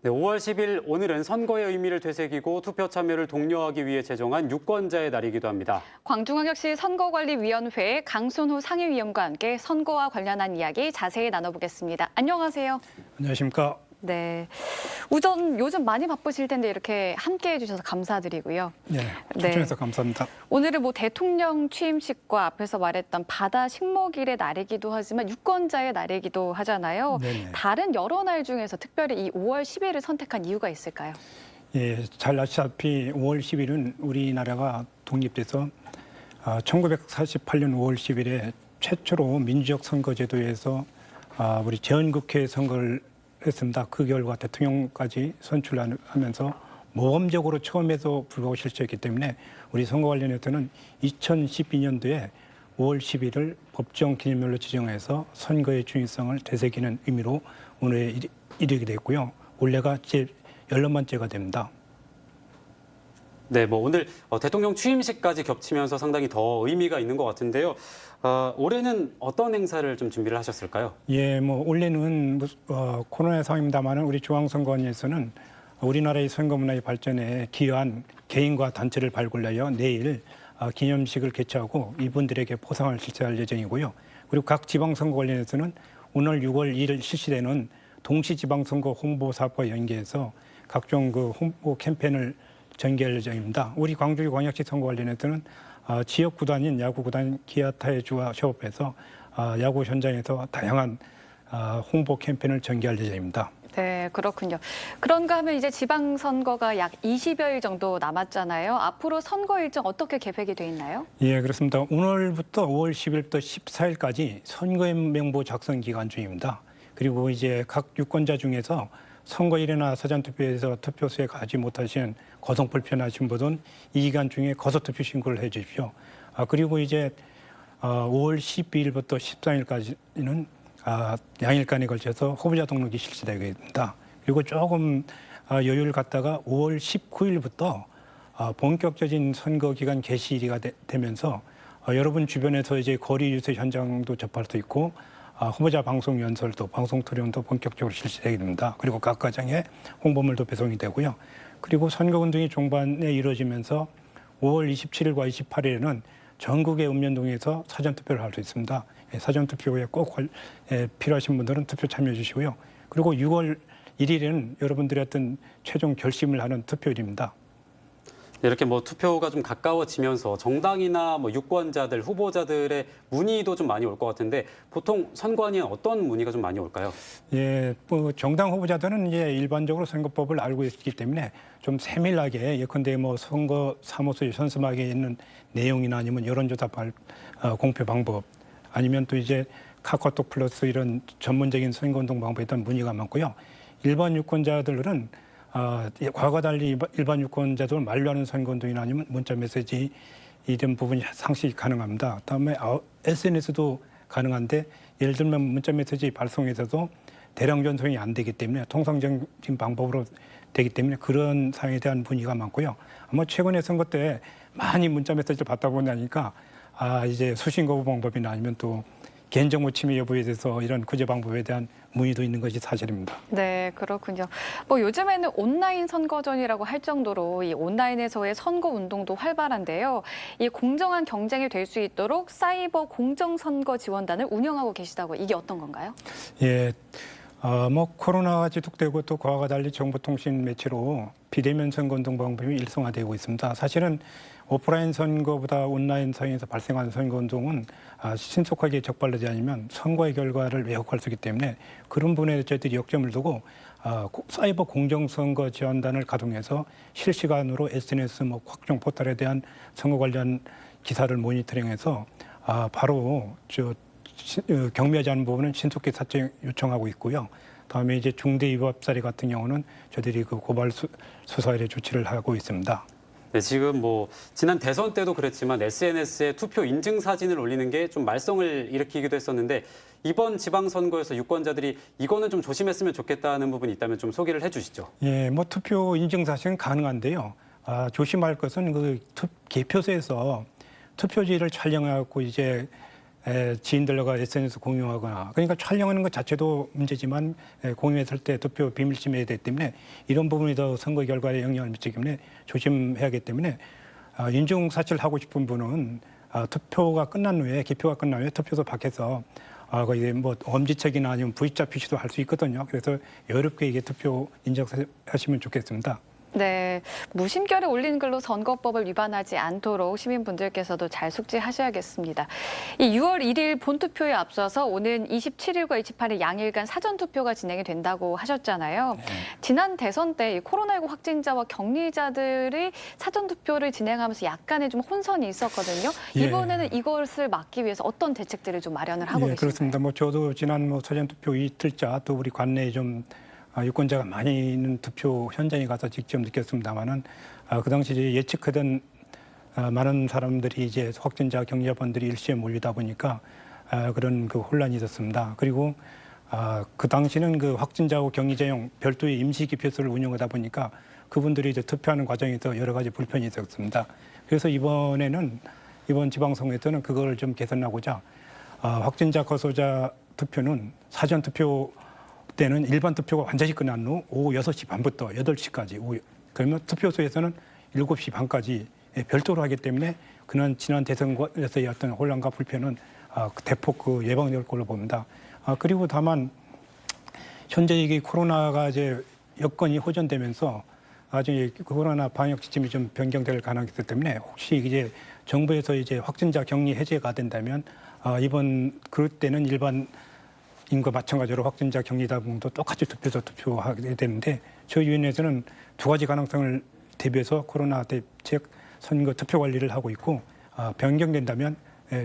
네, 5월 10일 오늘은 선거의 의미를 되새기고 투표 참여를 독려하기 위해 제정한 유권자의 날이기도 합니다. 광주광역시 선거관리위원회 강순후 상임위원과 함께 선거와 관련한 이야기 자세히 나눠보겠습니다. 안녕하세요. 안녕하십니까. 네, 우선 요즘 많이 바쁘실 텐데 이렇게 함께해 주셔서 감사드리고요. 네, 초청해서 감사합니다. 오늘은 대통령 취임식과 앞에서 말했던 바다 식목일의 날이기도 하지만 유권자의 날이기도 하잖아요. 네네. 다른 여러 날 중에서 특별히 이 5월 10일을 선택한 이유가 있을까요? 예, 잘 아시다시피 5월 10일은 우리나라가 독립돼서 1948년 5월 10일에 최초로 민주적 선거제도에서 우리 전국회 선거를 했습니다. 그 결과 대통령까지 선출하면서 모범적으로 처음에서 불구하고 실시했기 때문에 우리 선거 관련해서는 2012년도에 5월 10일을 법정 기념일로 지정해서 선거의 중요성을 되새기는 의미로 오늘 이르게 됐고요. 올해가 제 14번째가 됩니다. 네, 오늘 대통령 취임식까지 겹치면서 상당히 더 의미가 있는 것 같은데요. 올해는 어떤 행사를 좀 준비를 하셨을까요? 예, 올해는 코로나 상황입니다만은 우리 중앙선거원에서는 우리나라의 선거 문화의 발전에 기여한 개인과 단체를 발굴하여 내일 기념식을 개최하고 이분들에게 포상을 실시할 예정이고요. 그리고 각 지방선거 관련해서는 오늘 6월 1일 실시되는 동시지방선거 홍보사업과 연계해서 각종 그 홍보 캠페인을 전개할 예정입니다. 우리 광주광역시 선거 관련해서는 지역 구단인 야구 구단 기아타이주와 협업해서 야구 현장에서 다양한 홍보 캠페인을 전개할 예정입니다. 네, 그렇군요. 그런가 하면 이제 지방선거가 약 20여일 정도 남았잖아요. 앞으로 선거 일정 어떻게 계획이 돼 있나요? 예, 그렇습니다. 오늘부터 5월 10일부터 14일까지 선거인명부 작성 기간 중입니다. 그리고 이제 각 유권자 중에서 선거일이나 사전투표에서 투표소에 가지 못하신 거성불편하신 분은 이 기간 중에 거소투표 신고를 해 주십시오. 그리고 이제 5월 12일부터 13일까지는 양일간에 걸쳐서 후보자 등록이 실시되겠습니다. 그리고 조금 여유를 갖다가 5월 19일부터 본격적인 선거 기간 개시일이 되면서 여러분 주변에서 이제 거리 유세 현장도 접할 수 있고 후보자 방송 연설도 방송 토론도 본격적으로 실시되게 됩니다. 그리고 각 가정에 홍보물도 배송이 되고요. 그리고 선거운동이 종반에 이루어지면서 5월 27일과 28일에는 전국의 읍면동에서 사전투표를 할 수 있습니다. 사전투표에 꼭 필요하신 분들은 투표 참여해 주시고요. 그리고 6월 1일에는 여러분들의 어떤 최종 결심을 하는 투표일입니다. 네, 이렇게 투표가 좀 가까워지면서 정당이나 유권자들, 후보자들의 문의도 좀 많이 올 것 같은데 보통 선관위엔 어떤 문의가 좀 많이 올까요? 예, 정당 후보자들은 이제 일반적으로 선거법을 알고 있기 때문에 좀 세밀하게 예컨대 선거 사무소에 선수막에 있는 내용이나 아니면 여론조사 공표 방법 아니면 또 이제 카카오톡 플러스 이런 전문적인 선거운동 방법에 대한 문의가 많고요. 일반 유권자들은 과거와 달리 일반 유권자들은 만류하는 선거운동이나 아니면 문자메시지 이런 부분이 상시 가능합니다. 다음에 SNS도 가능한데 예를 들면 문자메시지 발송에서도 대량 전송이 안 되기 때문에 통상적인 방법으로 되기 때문에 그런 사항에 대한 문의가 많고요. 아마 최근에 선거 때 많이 문자메시지를 받다 보니까 이제 수신 거부 방법이나 아니면 또 개인정보 침해 여부에 대해서 이런 구제 방법에 대한 문의도 있는 것이 사실입니다. 네, 그렇군요. 요즘에는 온라인 선거전이라고 할 정도로 이 온라인에서의 선거 운동도 활발한데요. 이 공정한 경쟁이 될 수 있도록 사이버 공정선거 지원단을 운영하고 계시다고 이게 어떤 건가요? 예, 코로나가 지속되고 또 그와 달리 정보통신 매체로 비대면 선거운동 방법이 일상화되고 있습니다. 사실은 오프라인 선거보다 온라인 상에서 발생하는 선거운동은 신속하게 적발되지 않으면 선거의 결과를 왜곡할 수 있기 때문에 그런 부분에 저희들이 역점을 두고 사이버 공정선거 지원단을 가동해서 실시간으로 SNS 각종 포털에 대한 선거 관련 기사를 모니터링해서 바로 경미하지 않은 부분은 신속히 사퇴 요청하고 있고요. 다음에 이제 중대 위법 사례 같은 경우는 저희들이 그 고발 수사에 조치를 하고 있습니다. 네, 지금 지난 대선 때도 그랬지만 SNS에 투표 인증 사진을 올리는 게 좀 말썽을 일으키기도 했었는데 이번 지방선거에서 유권자들이 이거는 좀 조심했으면 좋겠다는 부분이 있다면 좀 소개를 해주시죠. 예, 투표 인증 사진은 가능한데요. 조심할 것은 그 개표소에서 투표지를 촬영하고 이제 지인들과 SNS 공유하거나 그러니까 촬영하는 것 자체도 문제지만 공유했을 때 투표 비밀 침해에 되기 때문에 이런 부분이 더 선거 결과에 영향을 미치기 때문에 조심해야 하기 때문에 인증사실을 하고 싶은 분은 투표가 끝난 후에 기표가 끝난 후에 투표소 밖에서 거기 뭐 엄지척이나 아니면 V자 표시도 할 수 있거든요. 그래서 여유롭게 이게 투표 인정하시면 좋겠습니다. 네, 무심결에 올린 글로 선거법을 위반하지 않도록 시민분들께서도 잘 숙지하셔야겠습니다. 이 6월 1일 본투표에 앞서서 오는 27일과 28일 양일간 사전투표가 진행이 된다고 하셨잖아요. 네. 지난 대선 때 이 코로나19 확진자와 격리자들이 사전투표를 진행하면서 약간의 좀 혼선이 있었거든요. 예. 이번에는 이것을 막기 위해서 어떤 대책들을 좀 마련을 하고 계신가요? 그렇습니다. 뭐 저도 지난 사전투표 이틀차 또 우리 관내에 좀 유권자가 많이 있는 투표 현장에 가서 직접 느꼈습니다만은 그 당시 이제 예측하던 많은 사람들이 이제 확진자 격리자분들이 일시에 몰리다 보니까 그런 그 혼란이 있었습니다. 그리고 그 당시는 그 확진자와 격리자용 별도의 임시 기표소를 운영하다 보니까 그분들이 이제 투표하는 과정에서 여러 가지 불편이 있었습니다. 그래서 이번 지방선거에서는 그걸 좀 개선하고자 확진자 거소자 투표는 사전 투표 때는 일반 투표가 완전히 끝난 후 오후 6시 반부터 8시까지 그러면 투표소에서는 7시 반까지 별도로 하기 때문에 지난 대선에서의 어떤 혼란과 불편은 대폭 예방될 걸로 봅니다. 그리고 다만 현재 이게 코로나가 이제 여건이 호전되면서 나중에 코로나 방역 지침이 좀 변경될 가능성이 있기 때문에 혹시 이제 정부에서 이제 확진자 격리 해제가 된다면 그럴 때는 일반 인과 마찬가지로 확진자 격리자분도 똑같이 투표소 투표하게 되는데 저희 위원회에서는 두 가지 가능성을 대비해서 코로나 대책 선거 투표 관리를 하고 있고 변경된다면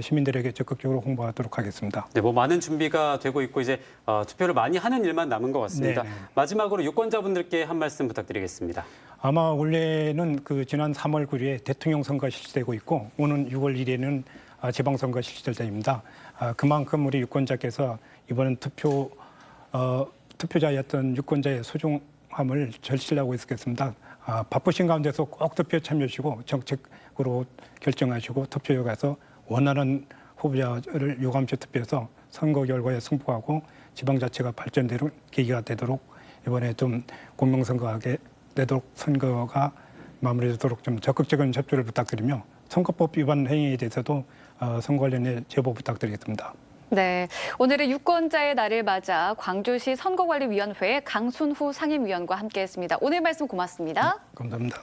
시민들에게 적극적으로 홍보하도록 하겠습니다. 네, 뭐 많은 준비가 되고 있고 이제 투표를 많이 하는 일만 남은 것 같습니다. 네네. 마지막으로 유권자분들께 한 말씀 부탁드리겠습니다. 아마 원래는 지난 3월 9일에 대통령 선거가 실시되고 있고 오는 6월 1일에는 지방선거가 실시될 때입니다. 그만큼 우리 유권자께서 이번엔 투표자의 어떤 유권자의 소중함을 절실하고 있겠습니다. 바쁘신 가운데서 꼭 투표 참여하시고 정책으로 결정하시고 투표에 가서 원하는 후보자를 유감시 투표해서 선거 결과에 승복하고 지방자치가 발전되는 계기가 되도록 이번에 좀 공명선거하게 되도록 선거가 마무리되도록 좀 적극적인 협조를 부탁드리며 선거법 위반 행위에 대해서도 선거 관련해 제보 부탁드리겠습니다. 네, 오늘은 유권자의 날을 맞아 광주시 선거관리위원회 강순후 상임위원과 함께했습니다. 오늘 말씀 고맙습니다. 감사합니다.